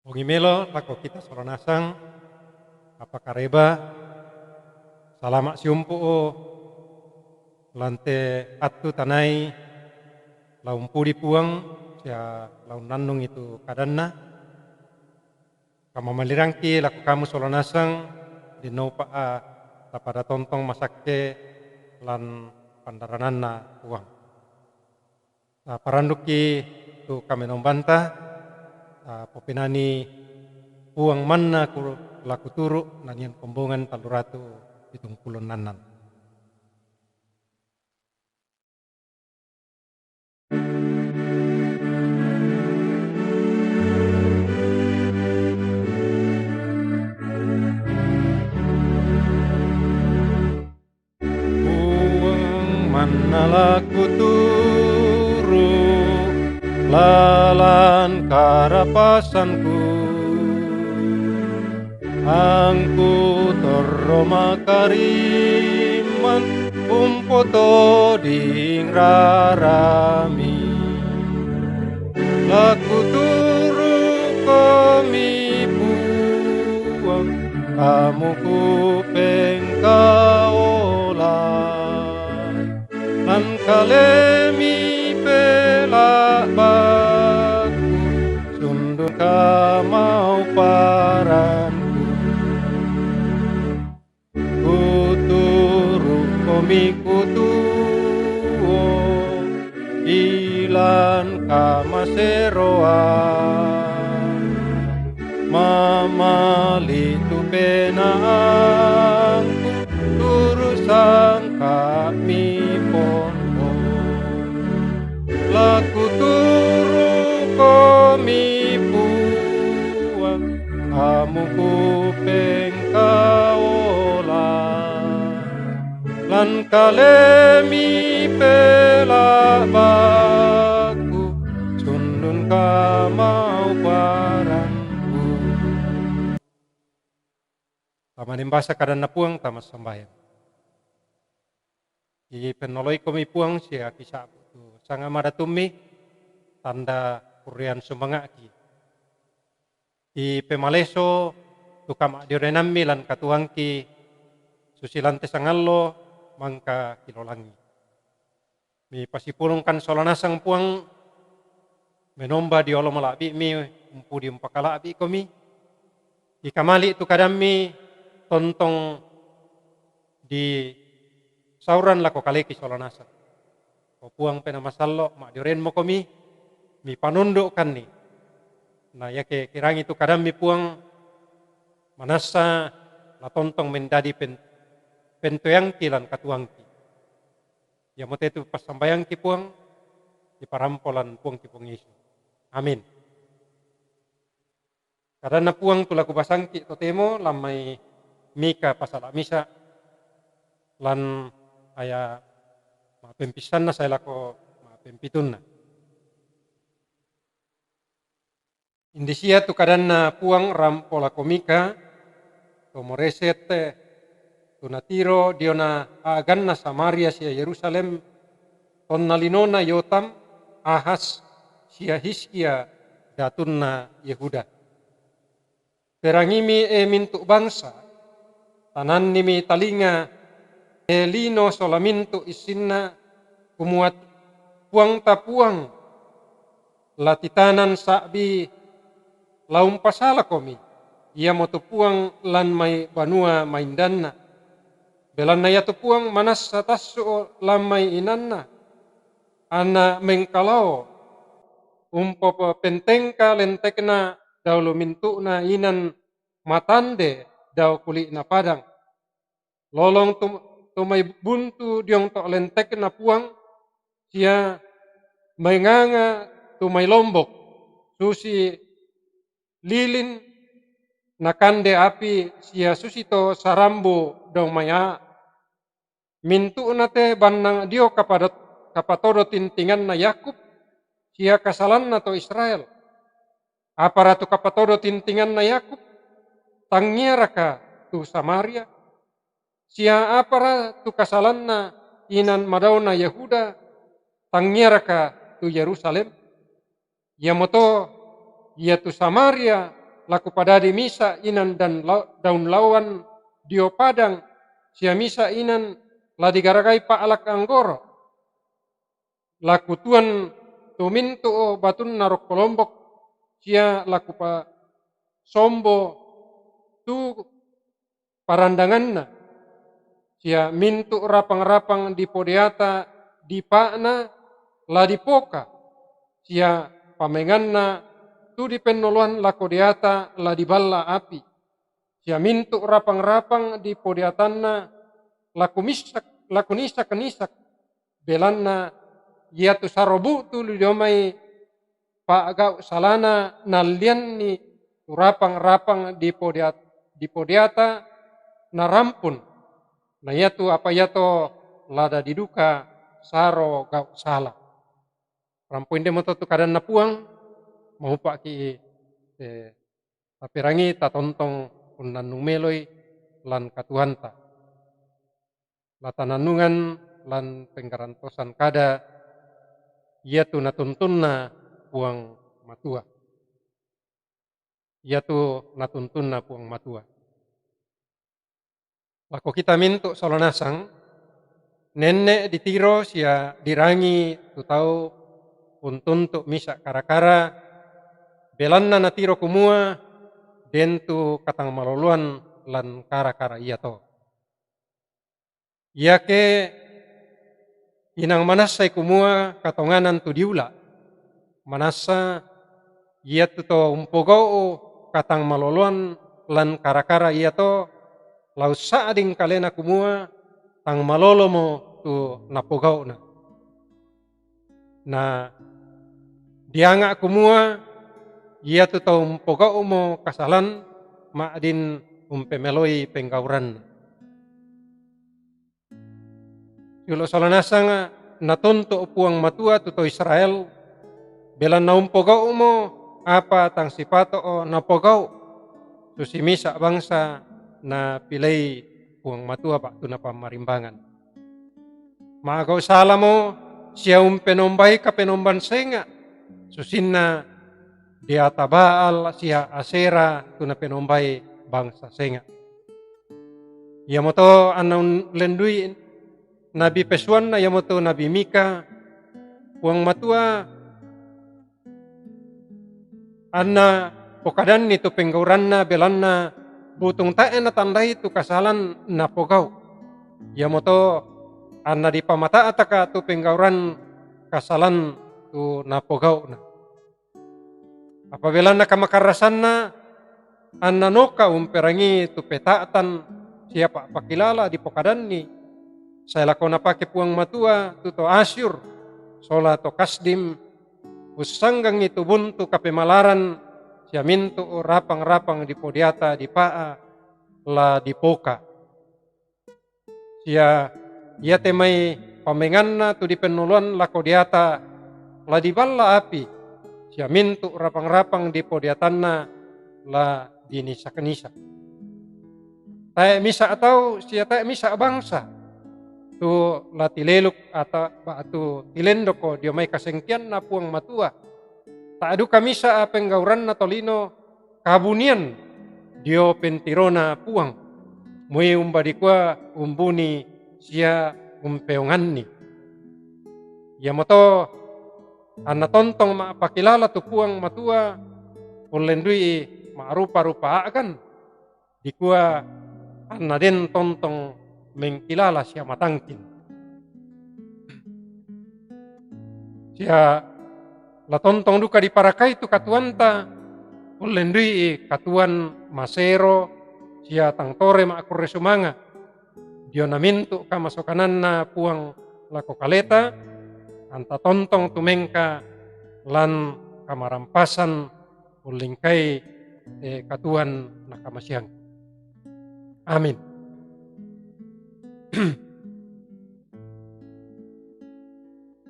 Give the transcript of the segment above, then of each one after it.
Ongimelo lako kita soronasang apa kareba salama siumpu o lante atu tanai laun pudi puang sia laun nannung itu kadanna kama malirangki laku kamu soronasang di nopa a tapada tontong masakke lan pandarananna puang. Paranduki tu kami nombanta popinani puang manna ku laku turu nanian kombongan taluratu pitung pulon nanan. Puang manna laku turu lalan karapasanku angku torroma kariman umpoto ding rarami laku turu komi puang kamu ku pengkaolai lan kalemi pelak baku sundun kamau paranku kuturu komi kutuo ilan kamaseroa mamali tu penangku turu sangka mi pondo laku turu komi puang kamu ku pengkaola lan kalemi pelak baku sundun kamau paranku. Tamanin basa kadana puang tamas sambayang. I penoloi komi puang sia kisah tu sanga madatumi tanda kurian sumangaki. I pemaleso tu kama diorenami lan katuangki susilante sangallo mangka kilolangi. Mi pasipulungkan solanasang puang menomba di olo malabi mi umpudi umpakalabi komi. I kamali tu kadami tontong di sauran lako kaleki solanasa. O puang pena masallo mak dioren mo komi mi panundukkan ni. Nah ya ke kirang itu kadang mi puang manasa la tontong mendadi pentoyangki lan katuangki. Ya mote itu pas sambayangki puang di parampolan puang ki puang Yesus. Amin. Karena puang tu laku basangki totemo lamai mika pasala misa lan aya ma pempisanna saya lako ma pempitunna. Indisia tu kadanna puang rampola komika to moreset tu natiro diona aganna Samaria sia Yerusalem tonna linona Yotam Ahas sia Hiskia datunna Yehuda. Perangimi mintu bangsa tanannimi talinga lino solamintu isinna kumuat puang tapuang latitanan sakbi laum pasala komi ia motu puang lan mai banua maindanna belanna ya tu puang manas satassu lamai inanna ana mengkalao umpo pentengka lentekna daulu mintukna inan matande dau kulina padang lolong tumai buntu diong tok lentekna puang sia menganga tumai lombok susi lilin nakande api sia susito sarambo dong maya mintu nate bannang dio kapatodo tintingan na Yakub sia kasalan na to Israel aparatu kapatodo tintingan na Yakub tangiaraka tu Samaria sia apara tu kasalan na inan madauna Yehuda tangiaraka tu Yerusalem yamoto ia tu Samaria laku pada di misa inan dan daun lawan dio padang, sia misa inan la digaragai pa alak anggoro. Laku tuan tumintu o batun narok kolombok, sia laku pa sombo tu parandanganna, sia mintu rapang-rapang di podeata di pakna la dipoka, sia pamenganna tu di pennoloan lako diata la diballa api, sia mintu rapang-rapang di podeatanna laku nisak belanna ia tu sarobu tu lidomai pa agau salana nalian ni tu rapang-rapang di podeata na rampun. Nah ia tu apa ia to lada diduka saro gau salah. Rampun dia moto tu kadan na puang mau pak ki tapi rangi ta tontong unan numeloi lan katuanta. Latananungan lan penggarantosan kada ia tu natuntunna puang matua. Ia tu natuntunna puang matua. Lako kita mintu solonasang, nenek ditiro sia dirangi tu tau untuntuk misa kara-kara, belanna natiro kumua dentu katang maloluan lan kara-kara ia to. Ia ke inang manasai kumua katonganan tu diula, manasa ia tu to umpogau katang maloluan lan kara-kara ia to lau saading kalena kumua tang malolomo tu napogau na. Na dianga kumua ia tu to umpogau mo kasalan maadin umpemeloi penggauran. Yulo salanasanga natonto puang matua tu to Israel belan na umpogau mo apa tang sipato o napogau susimisa bangsa na pilay puang matua pak tu na pamarimbangan. Maagaw sala mo siya penombay ka penomban senga susinna dia tabaal siya asera tu na penombay bangsa senga. Ia mo to anong lendui Nabi Pesuan na ia mo to Nabi Mika puang matua anna pokadan nito penggauranna belanna butung tae na tandai tu kasalan na pogau. Ia mo to anna di pamata ataka tu penggauran kasalan tu na pogau na. Apabila na kamakarasan na anna noka umperangi tu petaatan siapa pakilala di pokadan ni saya lako na pake puang matua tu to asyur sola to kasdim usanggang itu buntu kapemalaran siya mintu rapang-rapang di podiata di paa la di poka. Siya ia temai pamenganna tu di penuluan lako diata la di balla api. Siya mintu rapang-rapang di podiatanna la di nisak-nisak. Tae misa atau siya tae misa bangsa. Tu la tileluk atau batu tilendok ko dia may kasengkian na puang matua. Tak adu kamisa penggauran na tolino kabunian dio pentirona puang. Mui umbadikwa umbuni sia umpeonganni. Ya moto anna tontong maapakilala tu puang matua ulendui maarupa-rupa kan. Dikua anna den tontong mengkilala siya matangkin. Siya latontong duka di parakai tu katuanta ulendui katuan masero siya tangtore maakure sumanga dio namintu kamasokanan na puang lako kaleta anta tontong tumengka lan kamarampasan ulingkai katuan nakamasyang. Amin.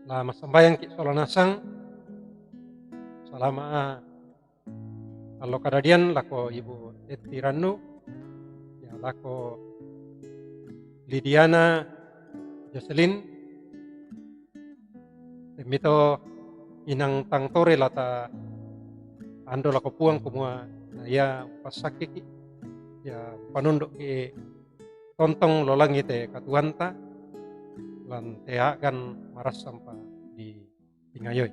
Lama sambayang ki solanasang salama allo kadadian lako ibu Eti Rannu ya lako Lidiana Jocelyn mito inang tangtore lata ando lako puang kumua Nah, ya pasake ki ya panunduk ki tontong lolangi te katuanta lan tea kan maras sampa di tingayoi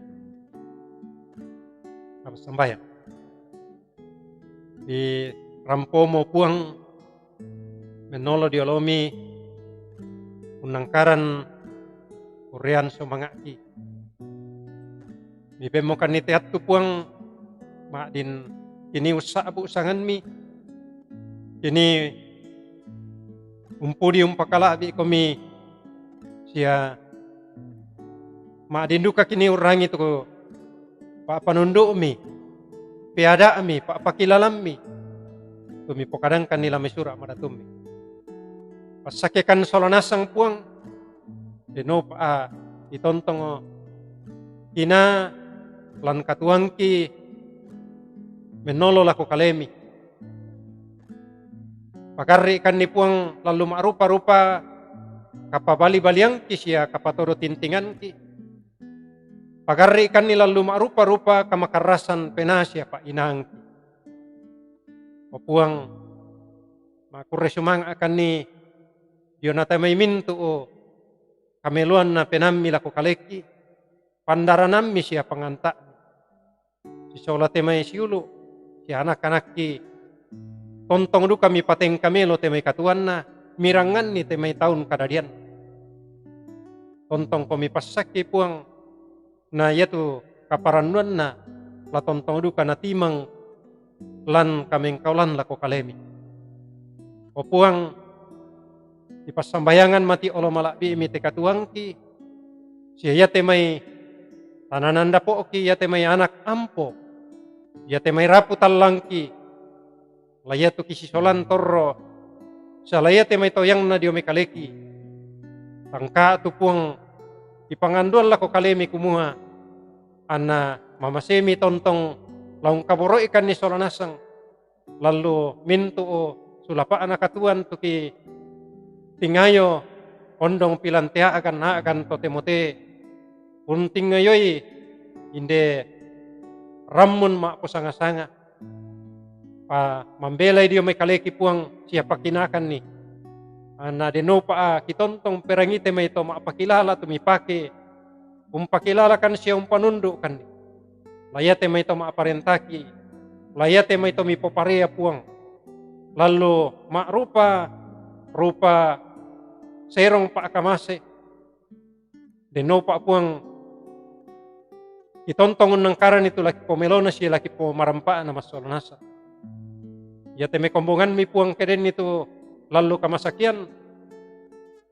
apa sambayang di rampomo puang menolo diolomi unangkaran Korean somangaki mi pemokan ni teat tu puang mak din kini usa abu usangan mi kini umpudi umpakala abi komi sia mak din duka kini urangi tu pa panunduk mi piada mi pa pakilalam mi tumi pokadangkan nila mesura madatumi pasakekan solonasang puang deno pa itontong kina lan katuangki menolo lako kalemi pakarri kan ni puang lalu rupa-rupa kapabali-baliang ki sia kapatoro tintingan ki pakarri kan ni lalu rupa-rupa kamakarasan penasia pa inang ki puang makure sumang akan ni Yonata may mintu o kameluan na penammi lako kaleki pandaranammi siya panganta si solate may siulo si anak-anak ki tontong du kami pateng kamelo te may katuan na mirangan ni te may taun kadadian tontong komi pasaki puang na yatu kaparanuan na la tontong du kana timang lan kameng kaulan lako kalemi o puang di pasambayangan mati olo malakbi mi te katuangki siya te may tanananda po ki ya te may anak ampo ya te may raputal langki laya tu kisisolan torro sa laya te may toyang na dio may kaleki tangka tu puang ipanganduan lako kalemi kumuha ana mamasemi tontong laung kaboro ikan ni solanasang lalu mintu o sulapa anak katuan tu ki tingayo ondong pilantea akan totemote unting ngayoy inde ramun mak posanga-sanga pa mambelay dio may kaleki puang siya pakinakan ni ana deno pa kitontong perangite may to mapakilala tumipake pakilala kan siya panunduk kan layate may to maaparentaki layate may to mipoparea puang lalu makrupa serong pa akamase deno pa puang itontongon ng karan itu laki pomelona siya laki po marampaan na masolonasa ya teme kombongan mi puang keden itu lalu kamasakian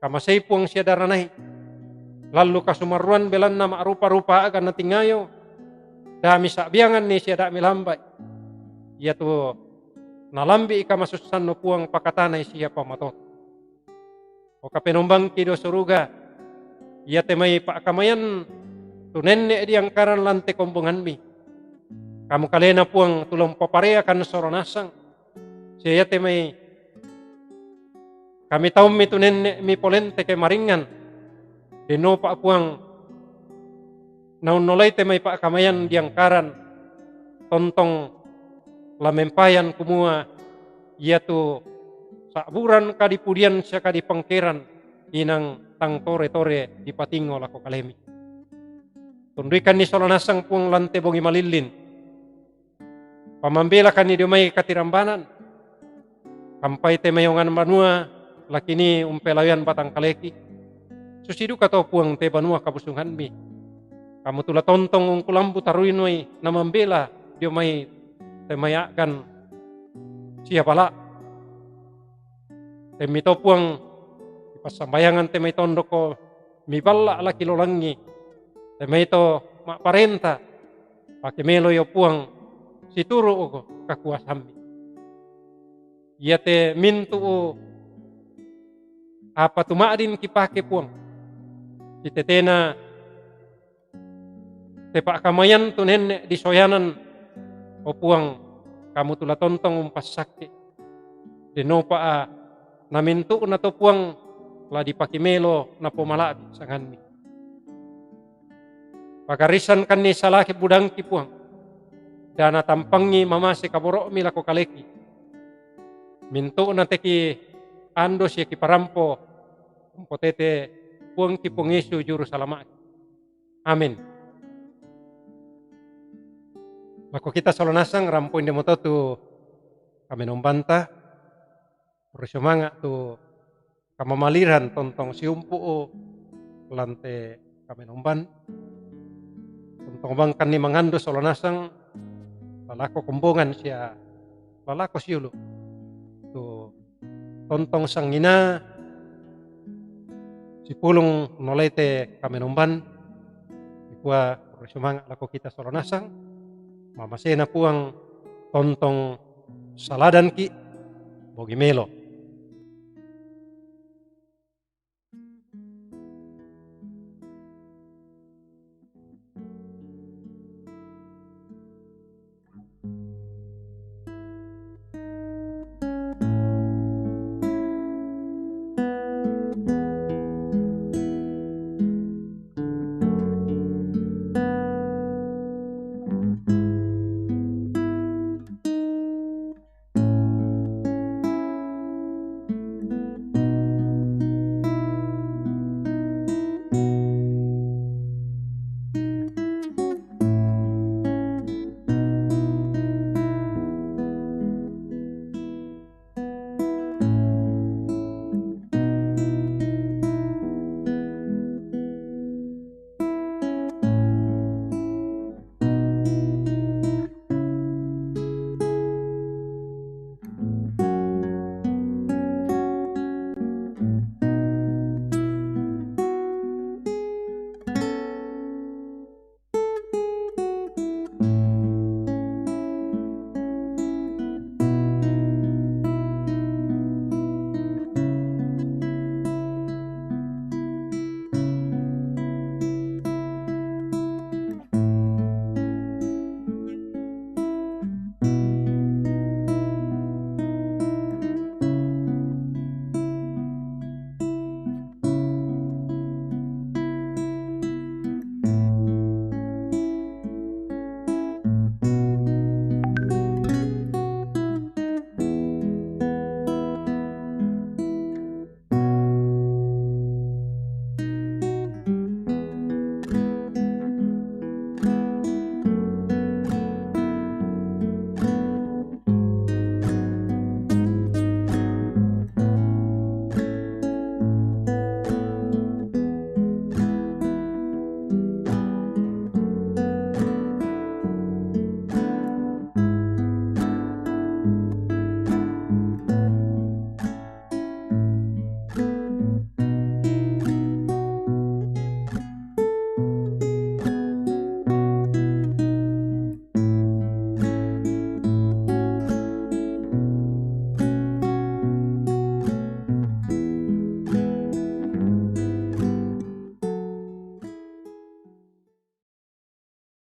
kamasay puang siya daranay lalu kasumaruan belan na maarupa-rupa akan natingayo dami sabiangan ni siya dami lambay ya tu nalambi ikamasusan no puang pakatanay siya pamatot o kapenumbang kido suruga iya te may paakamayan tu nenne di angkaran lante kombongan mi kamu kalena puang tulong paparea kan soronasang siya te may kami tahu mi tu nenne mi polente ke maringan deno pa puang naunolay te may paakamayan di angkaran tontong lamempayan kumua iya tu saburan kadipudian siya kadipangkeran inang tang tore-tore di patingo lako kalemi tunduikan ni solanasang puang lante bongi malilin pamambela kan ni dumay katirambanan kampai te mayongan banua lakini umpelayan batang kaleki susidu kato puang te banua kabusungan mi kamu tula tontong ungkulambu taruinoy na mambela dio may te mayakan siya pala temito puang ipasambayangan temay tondo ko mibala laki lolangi temito maparenta pakimelo yo puang situro ko kakuasami iya te mintu o apa tumaadin kipake puang sitetena te pakamayan tu nenne di soyanan o puang kamu tula tontong umpasake denopa namintu na to puang la dipakimelo na pomalabi sangan mi pagarisan kan ni salaki budang ki puang dana tampangi mamase kaborok mi lako kaleki. Minto na teki ando siya ki parampo potete puang ki pung Yesu juru salamat. Amin. Lako kita salonasang rampo inde moto tu kami nombanta bersumanga tu kamamaliran tontong siumpu lante kami nomban tontong bangkan ni mangando salonasang lalako kumbongan siya lalako siulu tu tontong sangina si pulung nolete kami nomban ikua bersumanga lako kita salonasang mamasena puang tontong saladan ki bogi melo.